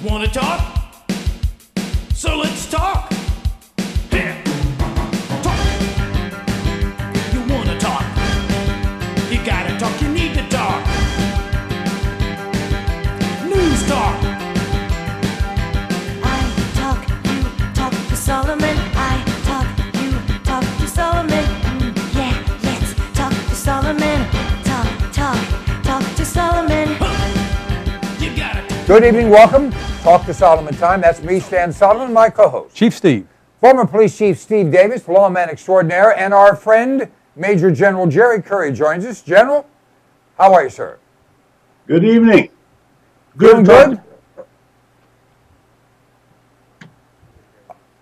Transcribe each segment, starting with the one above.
Wanna talk? So let's talk. Here. Talk. You wanna talk? You gotta talk, you need to talk. News talk. I talk, you talk to Solomon. I talk, you talk to Solomon. Yeah, let's talk to Solomon. Talk to Solomon. You gotta talk. Good evening, welcome. Talk to Solomon time. That's me, Stan Solomon, my co-host. Chief Steve. Former Police Chief Steve Davis, lawman extraordinaire, and our friend, Major General Jerry Curry joins us. General, how are you, sir? Good evening. Feeling good?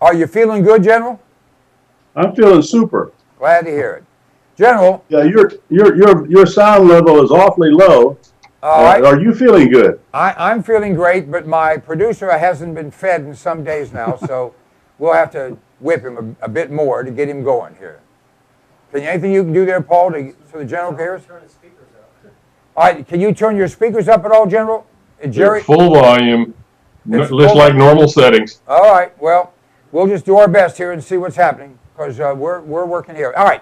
Are you feeling good, General? I'm feeling super. Glad to hear it. General. Yeah, your sound level is awfully low. All right. Are you feeling good? I'm feeling great, but my producer hasn't been fed in some days now, so we'll have to whip him a bit more to get him going here. Anything you can do there, Paul, so the General hears? All right, can you turn your speakers up at all, General? Jerry? They're full volume, It's just full- like normal settings. All right, well, we'll just do our best here and see what's happening, because we're working here. All right,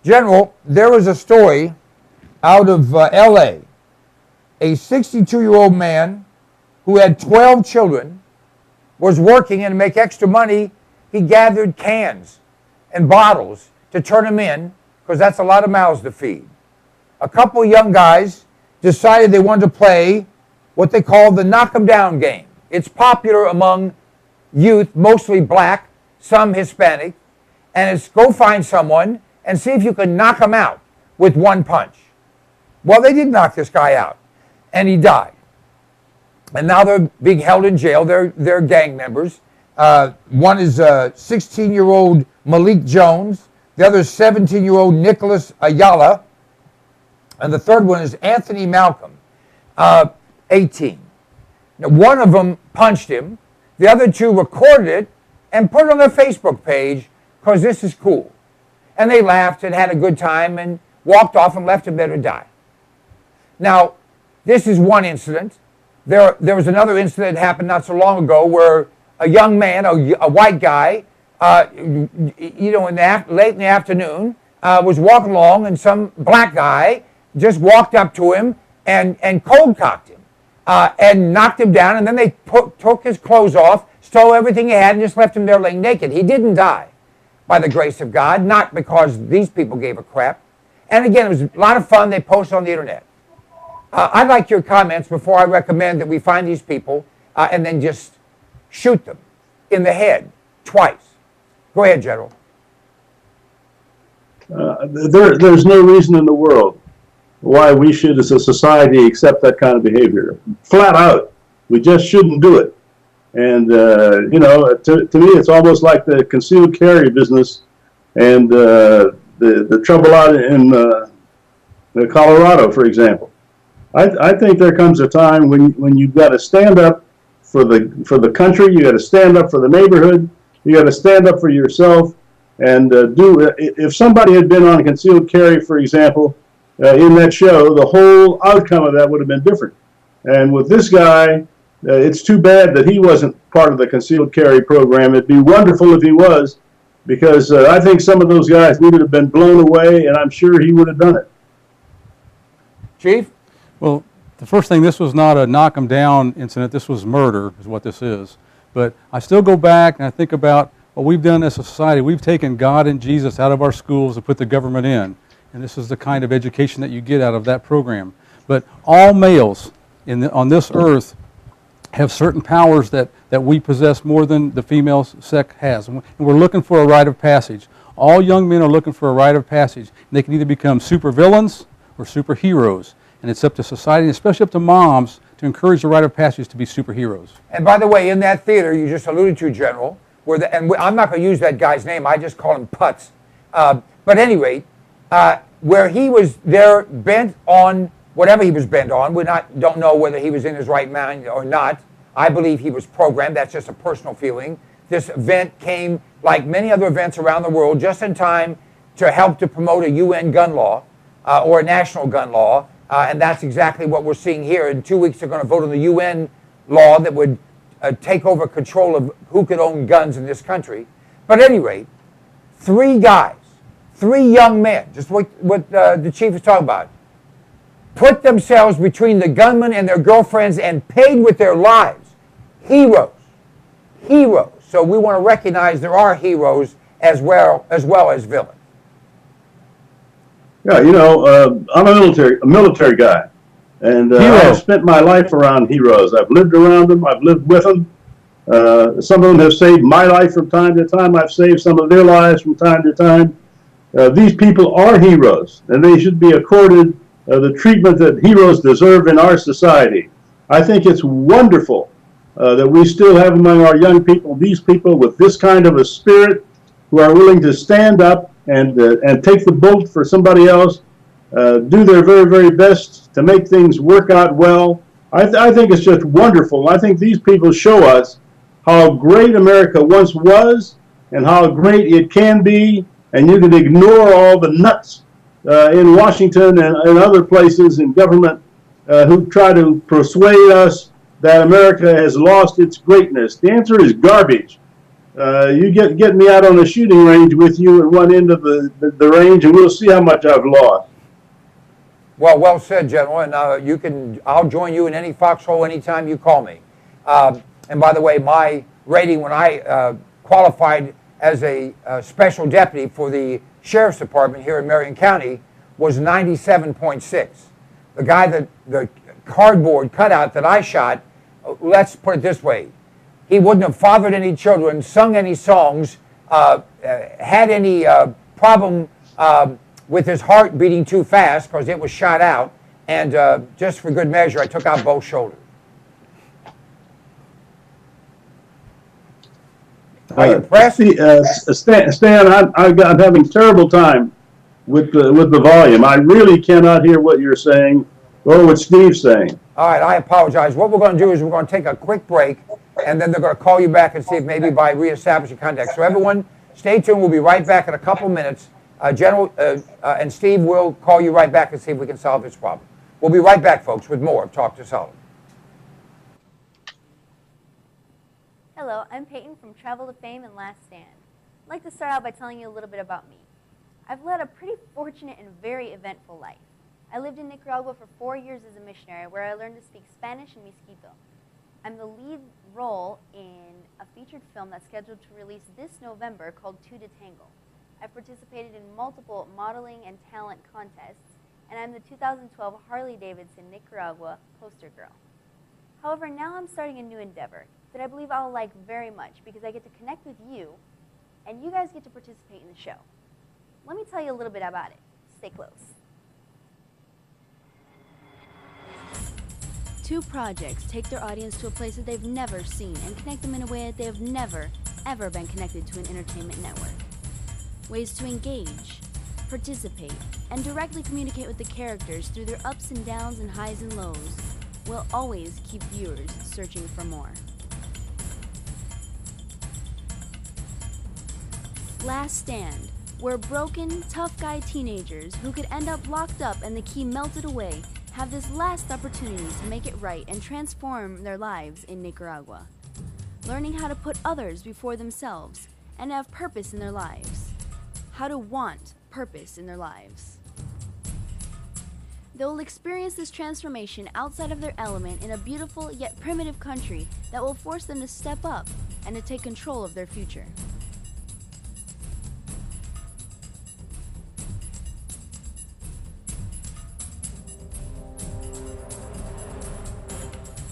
General, there was a story out of L.A., a 62-year-old man who had 12 children was working, and to make extra money, he gathered cans and bottles to turn them in, because that's a lot of mouths to feed. A couple of young guys decided they wanted to play what they call the knock 'em down game. It's popular among youth, mostly black, some Hispanic, and it's go find someone and see if you can knock them out with one punch. Well, they did knock this guy out, and he died. And now they're being held in jail. They're gang members. One is 16-year-old Malik Jones. The other is 17-year-old Nicholas Ayala. And the third one is Anthony Malcolm, 18. Now, one of them punched him. The other two recorded it and put it on their Facebook page because this is cool. And they laughed and had a good time and walked off and left him there to die. Now, this is one incident. There was another incident that happened not so long ago where a young man, a white guy, late in the afternoon, was walking along, and some black guy just walked up to him and cold cocked him and knocked him down, and then they took his clothes off, stole everything he had, and just left him there laying naked. He didn't die by the grace of God, not because these people gave a crap. And again, it was a lot of fun. They posted on the internet. I'd like your comments before I recommend that we find these people and then just shoot them in the head twice. Go ahead, General. There's no reason in the world why we should, as a society, accept that kind of behavior. Flat out, we just shouldn't do it. And to me, it's almost like the concealed carry business and the trouble out in Colorado, for example. I think there comes a time when you've got to stand up for the country, you got to stand up for the neighborhood, you got to stand up for yourself, and if somebody had been on concealed carry, for example, in that show, the whole outcome of that would have been different. And with this guy, it's too bad that he wasn't part of the concealed carry program. It'd be wonderful if he was, because I think some of those guys needed to have been blown away, and I'm sure he would have done it. Chief? Well, the first thing, this was not a knock 'em down incident. This was murder is what this is. But I still go back and I think about what we've done as a society. We've taken God and Jesus out of our schools and put the government in. And this is the kind of education that you get out of that program. But all males on this earth have certain powers that we possess more than the female sex has. And we're looking for a rite of passage. All young men are looking for a rite of passage. And they can either become supervillains or superheroes. And it's up to society, especially up to moms, to encourage the rite of passage to be superheroes. And by the way, in that theater you just alluded to, General, I'm not going to use that guy's name, I just call him Putz. But at any rate, where he was there bent on whatever he was bent on, don't know whether he was in his right mind or not. I believe he was programmed. That's just a personal feeling. This event came, like many other events around the world, just in time to help to promote a UN gun law or a national gun law. And that's exactly what we're seeing here. In 2 weeks, they're going to vote on the UN law that would take over control of who could own guns in this country. But at any rate, 3 guys, 3 young men, just what the chief was talking about, put themselves between the gunmen and their girlfriends and paid with their lives. Heroes. Heroes. So we want to recognize there are heroes as well as villains. Yeah, you know, I'm a military guy, and I've spent my life around heroes. I've lived around them. I've lived with them. Some of them have saved my life from time to time. I've saved some of their lives from time to time. These people are heroes, and they should be accorded the treatment that heroes deserve in our society. I think it's wonderful that we still have among our young people these people with this kind of a spirit who are willing to stand up and take the bullet for somebody else, do their very, very best to make things work out well. I think it's just wonderful. I think these people show us how great America once was and how great it can be, and you can ignore all the nuts in Washington and other places in government who try to persuade us that America has lost its greatness. The answer is garbage. You get me out on a shooting range with you at one end of the range, and we'll see how much I've lost. Well said, gentlemen. I'll join you in any foxhole anytime you call me. And by the way, my rating when I qualified as a special deputy for the Sheriff's Department here in Marion County was 97.6. The guy the cardboard cutout that I shot, let's put it this way, he wouldn't have fathered any children, sung any songs, had any problem with his heart beating too fast because it was shot out, and just for good measure, I took out both shoulders. Are you impressed? Stan, I'm having terrible time with the volume. I really cannot hear what you're saying or what Steve's saying. All right, I apologize. What we're going to do is we're going to take a quick break, and then they're going to call you back and see if maybe by reestablishing contact. So everyone, stay tuned. We'll be right back in a couple minutes. General and Steve will call you right back and see if we can solve this problem. We'll be right back, folks, with more of Talk to Sullivan. Hello, I'm Peyton from Travel to Fame and Last Stand. I'd like to start out by telling you a little bit about me. I've led a pretty fortunate and very eventful life. I lived in Nicaragua for 4 years as a missionary, where I learned to speak Spanish and Miskito. I'm the lead role in a featured film that's scheduled to release this November called Two to Tangle. I've participated in multiple modeling and talent contests, and I'm the 2012 Harley-Davidson Nicaragua poster girl. However, now I'm starting a new endeavor that I believe I'll like very much because I get to connect with you, and you guys get to participate in the show. Let me tell you a little bit about it. Stay close. Two projects take their audience to a place that they've never seen and connect them in a way that they have never, ever been connected to an entertainment network. Ways to engage, participate, and directly communicate with the characters through their ups and downs and highs and lows will always keep viewers searching for more. Last Stand, where broken, tough guy teenagers who could end up locked up and the key melted away have this last opportunity to make it right and transform their lives in Nicaragua. Learning how to put others before themselves and have purpose in their lives. How to want purpose in their lives. They will experience this transformation outside of their element in a beautiful yet primitive country that will force them to step up and to take control of their future.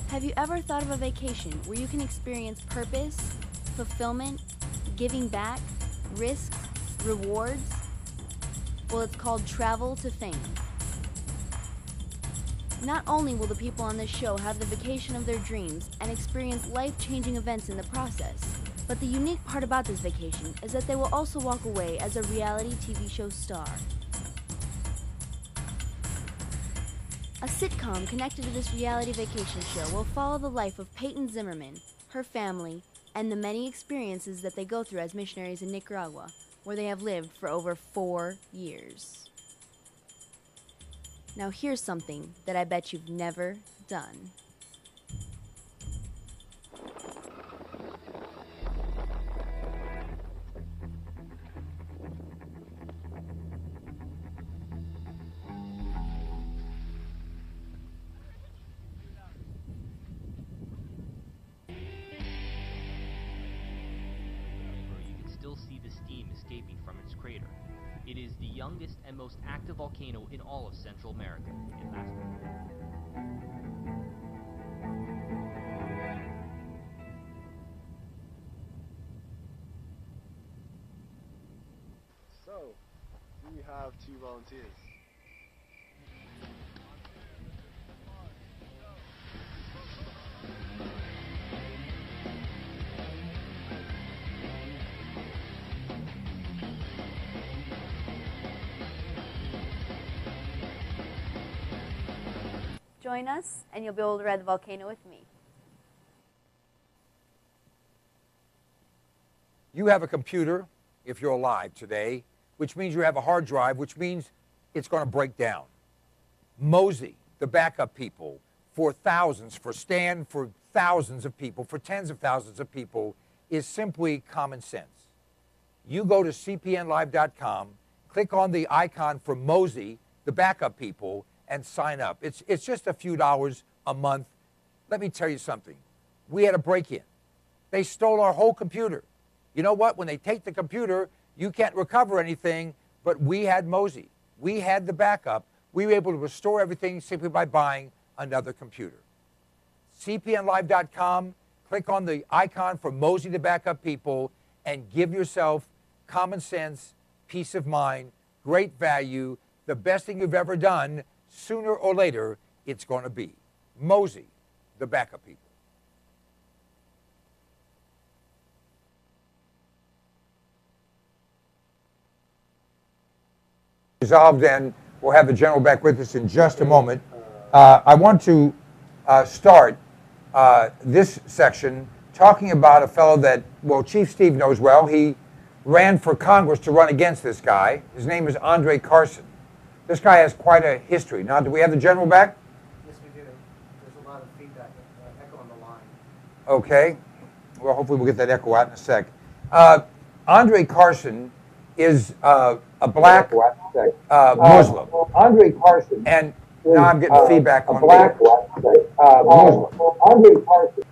Have you ever thought of a vacation where you can experience purpose, fulfillment, giving back, risks, rewards? Well, it's called Travel to Fame. Not only will the people on this show have the vacation of their dreams and experience life-changing events in the process, but the unique part about this vacation is that they will also walk away as a reality TV show star. A sitcom connected to this reality vacation show will follow the life of Peyton Zimmerman, her family, and the many experiences that they go through as missionaries in Nicaragua, where they have lived for over 4 years. Now here's something that I bet you've never done. still see the steam escaping from its crater. It is the youngest and most active volcano in all of Central America. It lasts So, we have 2 volunteers. Join us, and you'll be able to ride the volcano with me. You have a computer, if you're alive today, which means you have a hard drive, which means it's going to break down. Mosey, the backup people, for thousands, for Stan, for thousands of people, for tens of thousands of people, is simply common sense. You go to cpnlive.com, click on the icon for Mosey, the backup people, and sign up. It's just a few dollars a month. Let me tell you something. We had a break-in. They stole our whole computer. You know what? When they take the computer, you can't recover anything, but we had Mosey. We had the backup. We were able to restore everything simply by buying another computer. cpnlive.com, click on the icon for Mosey, the backup people, and give yourself common sense, peace of mind, great value, the best thing you've ever done. Sooner or later, it's going to be Mosey, the backup people. Resolved, and we'll have the general back with us in just a moment. I want to start this section talking about a fellow that, well, Chief Steve knows well. He ran for Congress to run against this guy. His name is Andre Carson. This guy has quite a history. Now, do we have the general back? Yes, we do. There's a lot of feedback, echo on the line. Okay. Well, hopefully we'll get that echo out in a sec. Andre Carson is a black Muslim. Andre Carson. And now I'm getting feedback on black Muslim. Andre Carson.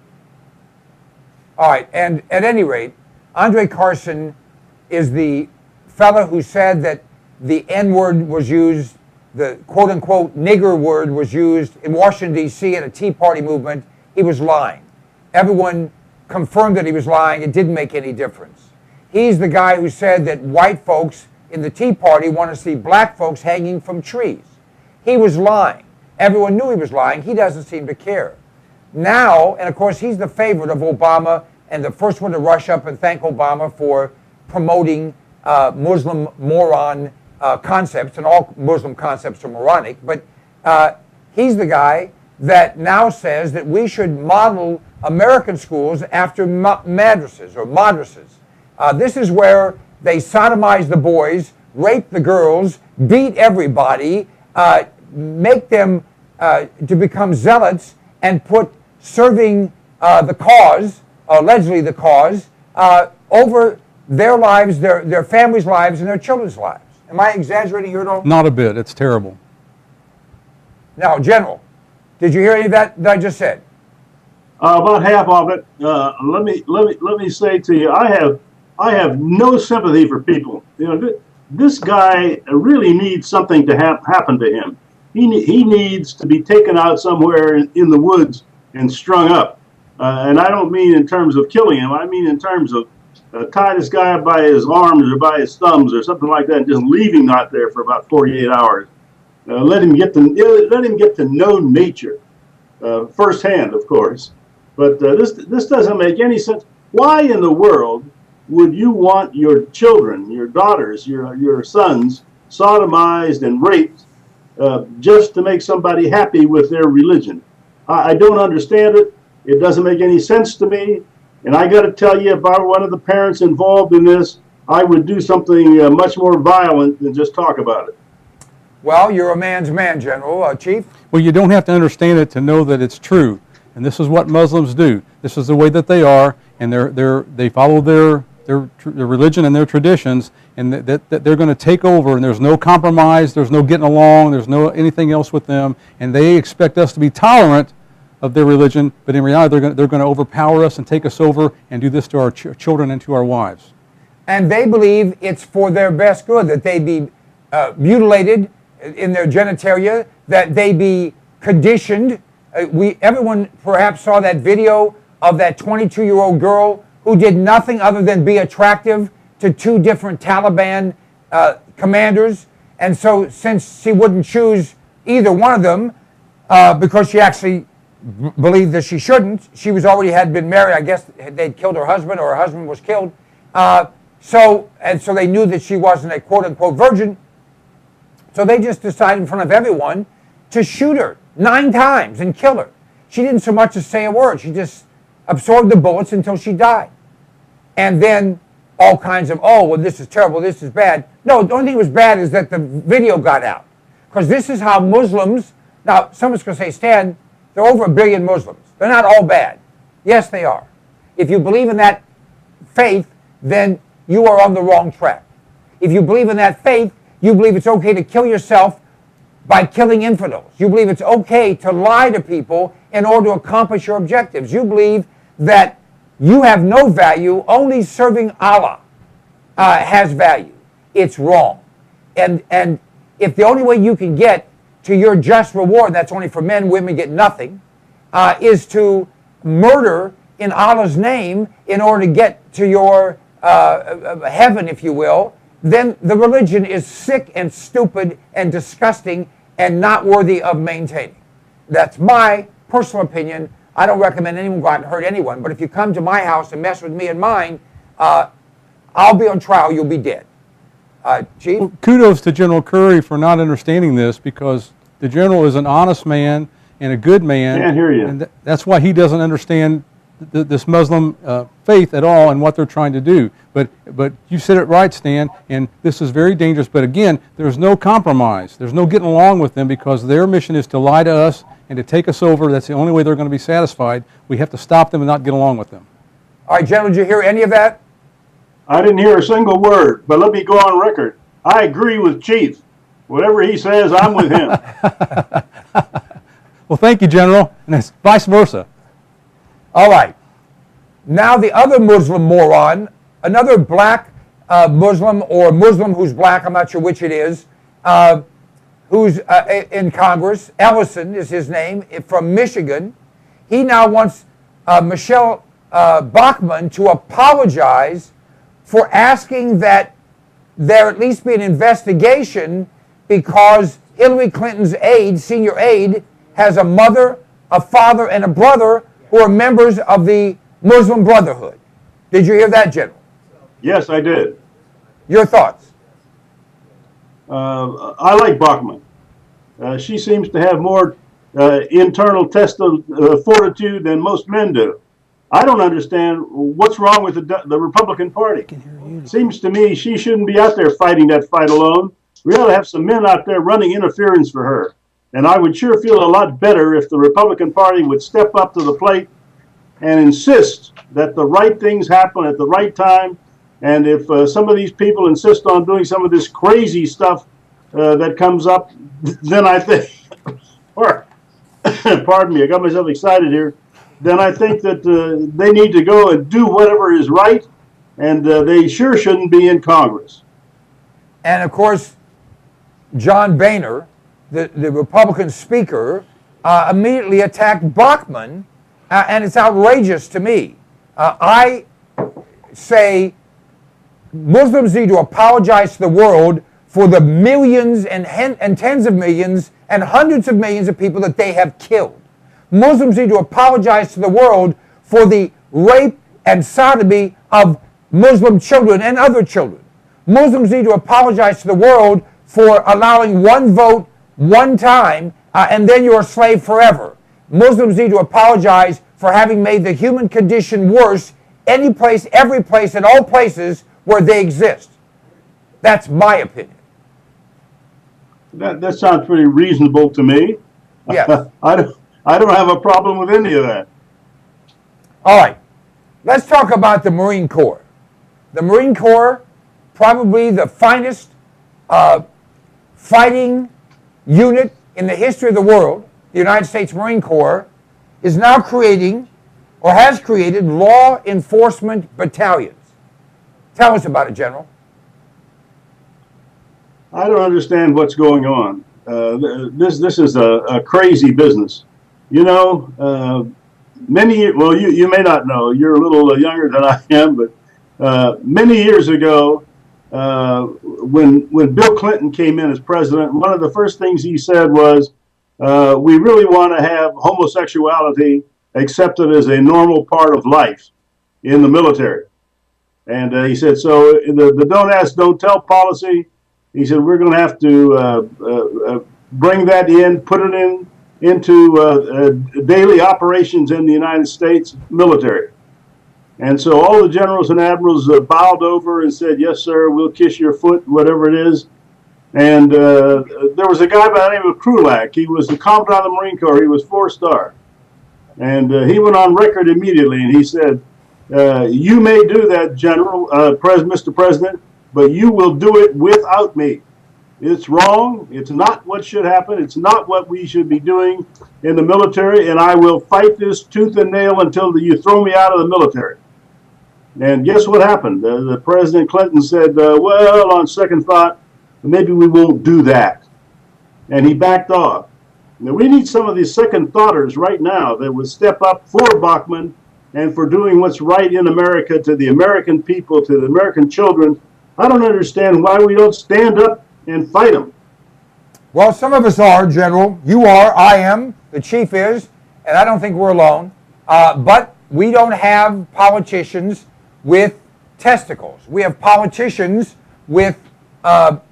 All right. And at any rate, Andre Carson is the fellow who said that the N-word was used, the quote-unquote nigger word was used in Washington, D.C. in a Tea Party movement. He was lying. Everyone confirmed that he was lying. It didn't make any difference. He's the guy who said that white folks in the Tea Party want to see black folks hanging from trees. He was lying. Everyone knew he was lying. He doesn't seem to care. Now, and of course, he's the favorite of Obama and the first one to rush up and thank Obama for promoting Muslim moron concepts, and all Muslim concepts are moronic, but he's the guy that now says that we should model American schools after madrasas or madrasas. This is where they sodomize the boys, rape the girls, beat everybody, make them to become zealots, and put serving the cause, allegedly the cause, over their lives, their families' lives, and their children's lives. Am I exaggerating here at all? Not a bit. It's terrible. Now, General, did you hear any of that I just said? About half of it. Let me say to you, I have no sympathy for people. You know, this guy really needs something to happen to him. He needs to be taken out somewhere in the woods and strung up. And I don't mean in terms of killing him. I mean in terms of tie this guy up by his arms or by his thumbs or something like that, and just leave him out there for about 48 hours. Let him get to know nature firsthand, of course. But this doesn't make any sense. Why in the world would you want your children, your daughters, your sons sodomized and raped just to make somebody happy with their religion? I don't understand it. It doesn't make any sense to me. And I got to tell you, if I were one of the parents involved in this, I would do something much more violent than just talk about it. Well, you're a man's man, General. Chief? Well, you don't have to understand it to know that it's true. And this is what Muslims do. This is the way that they are, and they follow their religion and their traditions, and that they're going to take over, and there's no compromise, there's no getting along, there's no anything else with them, and they expect us to be tolerant of their religion, but in reality they're going to overpower us and take us over and do this to our children and to our wives. and they believe it's for their best good, that they be mutilated in their genitalia, that they be conditioned. Everyone perhaps saw that video of that 22-year-old girl who did nothing other than be attractive to two different Taliban commanders. And so since she wouldn't choose either one of them, because she actually believed that she shouldn't, she was already had been married. I guess they'd killed her husband, or her husband was killed. So they knew that she wasn't a quote-unquote virgin. So they just decided in front of everyone to shoot her 9 times and kill her. She didn't so much as say a word. She just absorbed the bullets until she died. And then all kinds of, oh, well, this is terrible, this is bad. No, the only thing that was bad is that the video got out. Because this is how Muslims, now someone's going to say, Stan, there are over 1 billion Muslims. They're not all bad. Yes, they are. If you believe in that faith, then you are on the wrong track. If you believe in that faith, you believe it's okay to kill yourself by killing infidels. You believe it's okay to lie to people in order to accomplish your objectives. You believe that you have no value, only serving Allah has value. It's wrong. And if the only way you can get to your just reward, that's only for men, women get nothing, is to murder in Allah's name in order to get to your heaven, if you will, then the religion is sick and stupid and disgusting and not worthy of maintaining. That's my personal opinion. I don't recommend anyone go out and hurt anyone, but if you come to my house and mess with me and mine, I'll be on trial, you'll be dead. Chief? Well, kudos to General Curry for not understanding this, because the general is an honest man and a good man. Can't hear you. And that's why he doesn't understand this Muslim faith at all and what they're trying to do. But you said it right, Stan, and this is very dangerous. But again, there's no compromise. There's no getting along with them, because their mission is to lie to us and to take us over. That's the only way they're going to be satisfied. We have to stop them and not get along with them. All right, General, did you hear any of that? I didn't hear a single word, but let me go on record. I agree with Chief. Whatever he says, I'm with him. Well, thank you, General, and it's vice versa. All right. Now the other Muslim moron, another black Muslim, or Muslim who's black, I'm not sure which it is, who's in Congress. Ellison is his name, from Michigan. He now wants Michelle Bachmann to apologize for asking that there at least be an investigation, because Hillary Clinton's aide, senior aide, has a mother, a father, and a brother who are members of the Muslim Brotherhood. Did you hear that, General? Yes, I did. Your thoughts? I like Bachmann. She seems to have more internal test of fortitude than most men do. I don't understand what's wrong with the Republican Party. It seems to me she shouldn't be out there fighting that fight alone. We ought to have some men out there running interference for her. And I would sure feel a lot better if the Republican Party would step up to the plate and insist that the right things happen at the right time. And if some of these people insist on doing some of this crazy stuff that comes up, then I think, or, pardon me, I got myself excited here. Then I think that they need to go and do whatever is right, and they sure shouldn't be in Congress. And of course, John Boehner, the Republican speaker, immediately attacked Bachmann, and it's outrageous to me. I say Muslims need to apologize to the world for the millions and tens of millions and hundreds of millions of people that they have killed. Muslims need to apologize to the world for the rape and sodomy of Muslim children and other children. Muslims need to apologize to the world for allowing one vote one time and then you're a slave forever. Muslims need to apologize for having made the human condition worse any place, every place, and all places where they exist. That's my opinion. That sounds pretty reasonable to me. Yes. I don't have a problem with any of that. All right. Let's talk about the Marine Corps. The Marine Corps, probably the finest fighting unit in the history of the world, the United States Marine Corps, is now creating, or has created, law enforcement battalions. Tell us about it, General. I don't understand what's going on. This is a crazy business. You know, well, you may not know. You're a little younger than I am, but many years ago, when Bill Clinton came in as president, one of the first things he said was, we really want to have homosexuality accepted as a normal part of life in the military. And he said, so the don't ask, don't tell policy, he said, we're going to have to bring that in, put it into daily operations in the United States military. And so all the generals and admirals bowed over and said, yes, sir, we'll kiss your foot, whatever it is. And there was a guy by the name of Krulak. He was the commandant of the Marine Corps. He was 4-star. And he went on record immediately, and he said, you may do that, General, Mr. President, but you will do it without me. It's wrong. It's not what should happen. It's not what we should be doing in the military, and I will fight this tooth and nail until you throw me out of the military. And guess what happened? The President Clinton said, well, on second thought, maybe we won't do that. And he backed off. Now, we need some of these second thoughters right now that would step up for Bachmann and for doing what's right in America to the American people, to the American children. I don't understand why we don't stand up and fight them. Well, some of us are, General. You are, I am, the chief is, and I don't think we're alone. But we don't have politicians with testicles. We have politicians with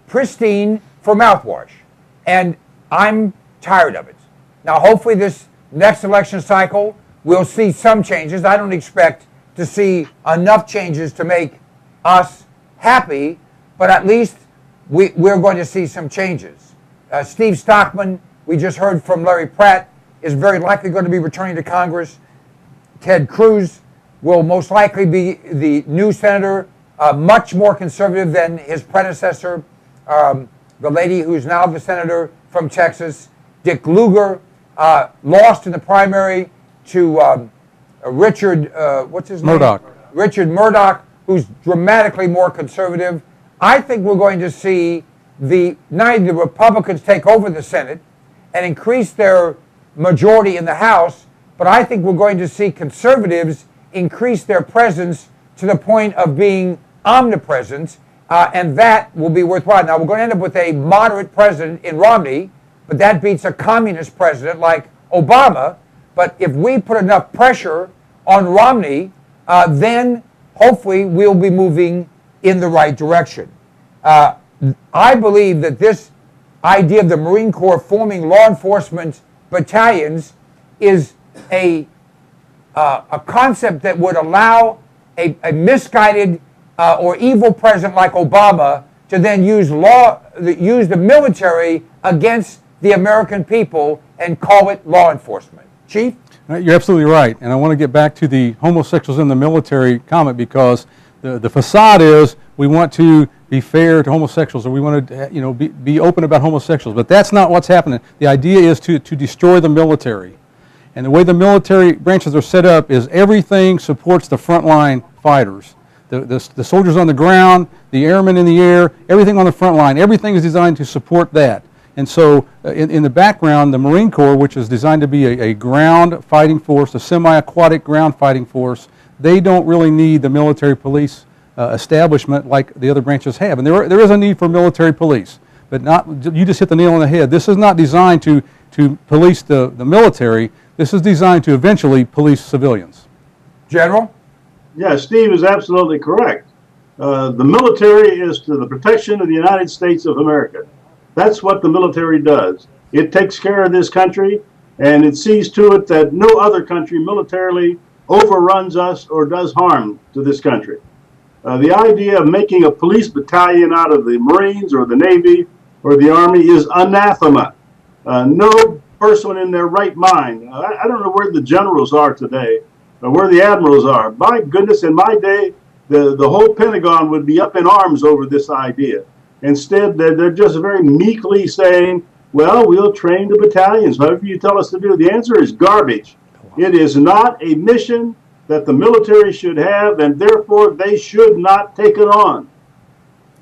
pristine for mouthwash. And I'm tired of it. Now, hopefully this next election cycle, we'll see some changes. I don't expect to see enough changes to make us happy, but at least we're going to see some changes. Steve Stockman, we just heard from Larry Pratt, is very likely going to be returning to Congress. Ted Cruz will most likely be the new senator, much more conservative than his predecessor, the lady who's now the senator from Texas. Dick Lugar lost in the primary to Richard, what's his name? Murdoch. Richard Murdoch, who's dramatically more conservative. I think we're going to see not only the Republicans take over the Senate and increase their majority in the House, but I think we're going to see conservatives increase their presence to the point of being omnipresent, and that will be worthwhile. Now, we're going to end up with a moderate president in Romney, but that beats a communist president like Obama. But if we put enough pressure on Romney, then hopefully we'll be moving in the right direction. I believe that this idea of the Marine Corps forming law enforcement battalions is a concept that would allow a misguided or evil president like Obama to then use the military against the American people and call it law enforcement. Chief? You're absolutely right. And I want to get back to the homosexuals in the military comment, because the facade is we want to be fair to homosexuals, or we want to be open about homosexuals. But that's not what's happening. The idea is to destroy the military. And the way the military branches are set up is everything supports the frontline fighters. The soldiers on the ground, the airmen in the air, everything on the front line, everything is designed to support that. And so in the background, the Marine Corps, which is designed to be a ground fighting force, a semi-aquatic ground fighting force, they don't really need the military police establishment like the other branches have. And there is a need for military police, but you just hit the nail on the head. This is not designed to police the military. This is designed to eventually police civilians. General? Yeah, Steve is absolutely correct. The military is to the protection of the United States of America. That's what the military does. It takes care of this country, and it sees to it that no other country militarily overruns us or does harm to this country. The idea of making a police battalion out of the Marines or the Navy or the Army is anathema. No person in their right mind, I don't know where the generals are today, or where the admirals are. My goodness, in my day, the whole Pentagon would be up in arms over this idea. Instead, they're just very meekly saying, well, we'll train the battalions, whatever you tell us to do. The answer is garbage. It is not a mission that the military should have, and therefore they should not take it on.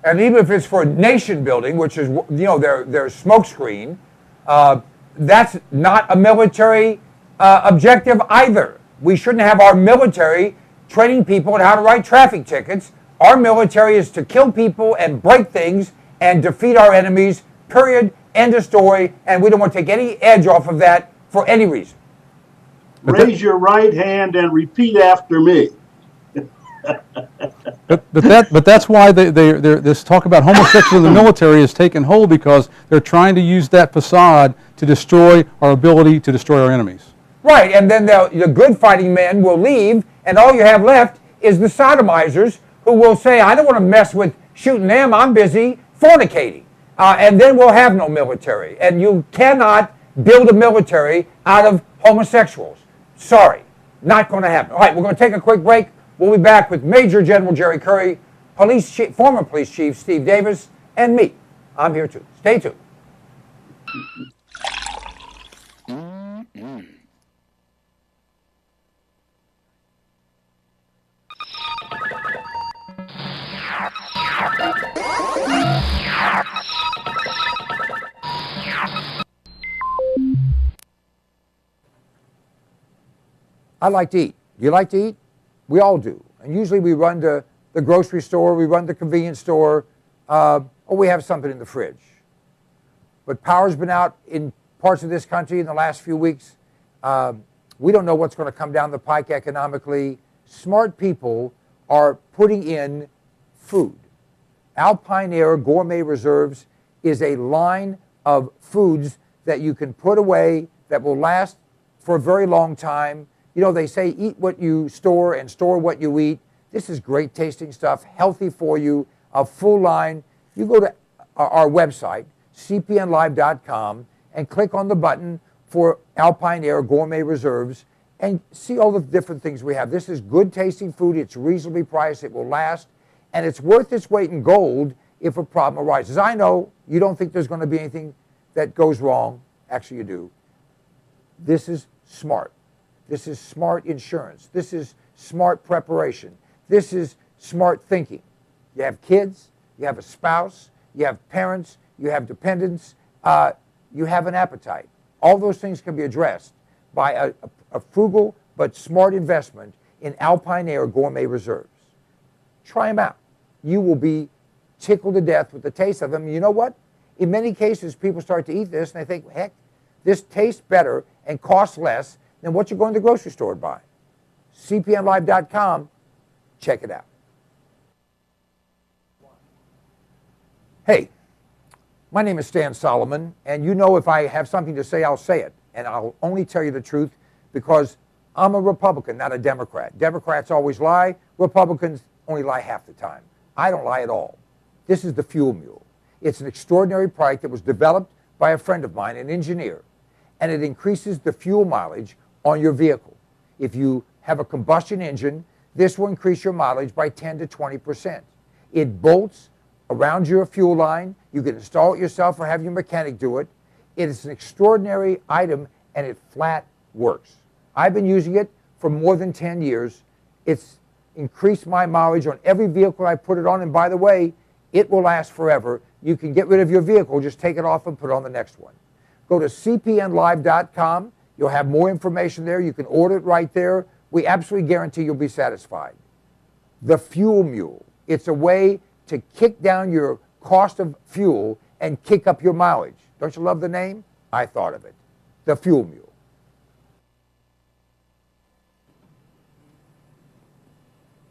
And even if it's for nation building, which is, their smoke screen, that's not a military objective either. We shouldn't have our military training people on how to write traffic tickets. Our military is to kill people and break things and defeat our enemies, period, end of story, and we don't want to take any edge off of that for any reason. Raise your right hand and repeat after me. But that's why this talk about homosexuals in the military is taking hold, because they're trying to use that facade to destroy our ability to destroy our enemies. Right, and then the good fighting men will leave, and all you have left is the sodomizers who will say, I don't want to mess with shooting them, I'm busy fornicating. And then we'll have no military. And you cannot build a military out of homosexuals. Sorry, not going to happen. All right, we're going to take a quick break. We'll be back with Major General Jerry Curry, former police chief Steve Davis, and me. I'm here too. Stay tuned. I like to eat. Do you like to eat? We all do. And usually we run to the grocery store, we run to the convenience store, or we have something in the fridge. But power's been out in parts of this country in the last few weeks. We don't know what's going to come down the pike economically. Smart people are putting in food. Alpine Air Gourmet Reserves is a line of foods that you can put away that will last for a very long time. You know, they say eat what you store and store what you eat. This is great tasting stuff, healthy for you, a full line. You go to our website, cpnlive.com, and click on the button for Alpine Air Gourmet Reserves and see all the different things we have. This is good tasting food. It's reasonably priced. It will last. And it's worth its weight in gold if a problem arises. I know you don't think there's going to be anything that goes wrong. Actually, you do. This is smart. This is smart insurance. This is smart preparation. This is smart thinking. You have kids, you have a spouse, you have parents, you have dependents, you have an appetite. All those things can be addressed by a frugal but smart investment in Alpine Air Gourmet Reserves. Try them out. You will be tickled to death with the taste of them. You know what? In many cases, people start to eat this and they think, heck, this tastes better and costs less than what you're going to the grocery store to buy. cpnlive.com, check it out. Hey, my name is Stan Solomon, and you know if I have something to say, I'll say it. And I'll only tell you the truth because I'm a Republican, not a Democrat. Democrats always lie. Republicans only lie half the time. I don't lie at all. This is the Fuel Mule. It's an extraordinary product that was developed by a friend of mine, an engineer, and it increases the fuel mileage on your vehicle. If you have a combustion engine, this will increase your mileage by 10 to 20%. It bolts around your fuel line. You can install it yourself or have your mechanic do it. It is an extraordinary item, and it flat works. I've been using it for more than 10 years. It's increased my mileage on every vehicle I put it on, and by the way, it will last forever. You can get rid of your vehicle, just take it off and put it on the next one. Go to cpnlive.com. You'll have more information there. You can order it right there. We absolutely guarantee you'll be satisfied. The Fuel Mule. It's a way to kick down your cost of fuel and kick up your mileage. Don't you love the name? I thought of it. The Fuel Mule.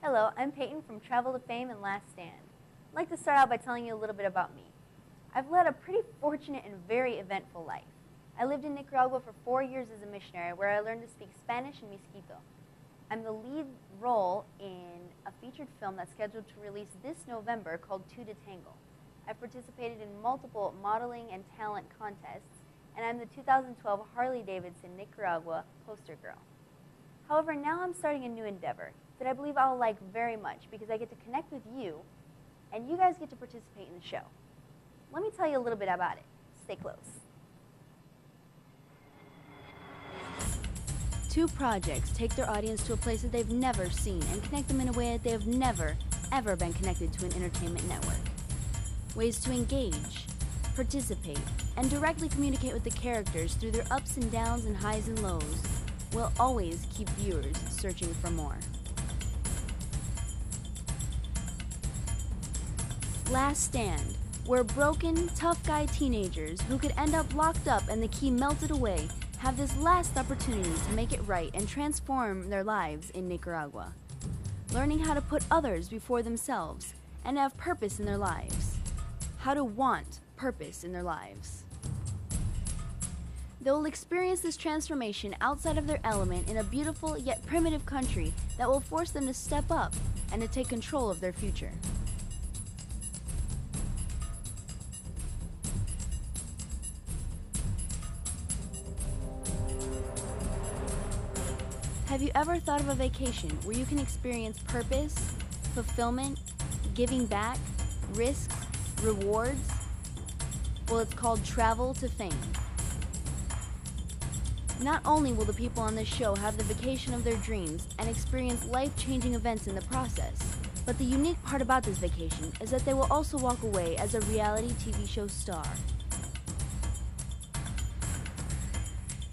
Hello, I'm Peyton from Travel to Fame and Last Stand. I'd like to start out by telling you a little bit about me. I've led a pretty fortunate and very eventful life. I lived in Nicaragua for 4 years as a missionary, where I learned to speak Spanish and Miskito. I'm the lead role in a featured film that's scheduled to release this November called Two to Tango. I've participated in multiple modeling and talent contests, and I'm the 2012 Harley-Davidson Nicaragua poster girl. However, now I'm starting a new endeavor that I believe I'll like very much because I get to connect with you, and you guys get to participate in the show. Let me tell you a little bit about it. Stay close. Two projects take their audience to a place that they've never seen and connect them in a way that they have never, ever been connected to an entertainment network. Ways to engage, participate, and directly communicate with the characters through their ups and downs and highs and lows will always keep viewers searching for more. Last Stand, where broken, tough guy teenagers who could end up locked up and the key melted away have this last opportunity to make it right and transform their lives in Nicaragua. Learning how to put others before themselves and have purpose in their lives. How to want purpose in their lives. They will experience this transformation outside of their element in a beautiful yet primitive country that will force them to step up and to take control of their future. Have you ever thought of a vacation where you can experience purpose, fulfillment, giving back, risks, rewards? Well, it's called Travel to Fame. Not only will the people on this show have the vacation of their dreams and experience life-changing events in the process, but the unique part about this vacation is that they will also walk away as a reality TV show star.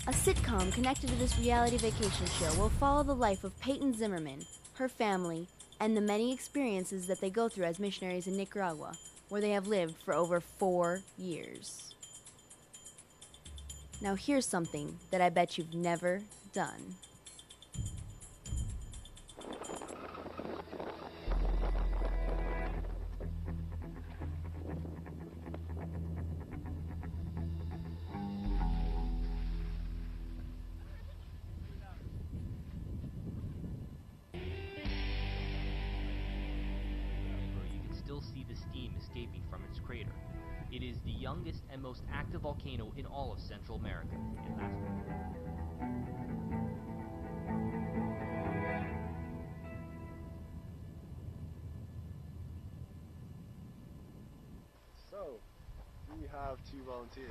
A sitcom connected to this reality vacation show will follow the life of Peyton Zimmerman, her family, and the many experiences that they go through as missionaries in Nicaragua, where they have lived for over 4 years. Now here's something that I bet you've never done. See the steam escaping from its crater. It is the youngest and most active volcano in all of Central America. So, we have 2 volunteers.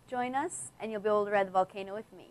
Join us, and you'll be able to ride the volcano with me.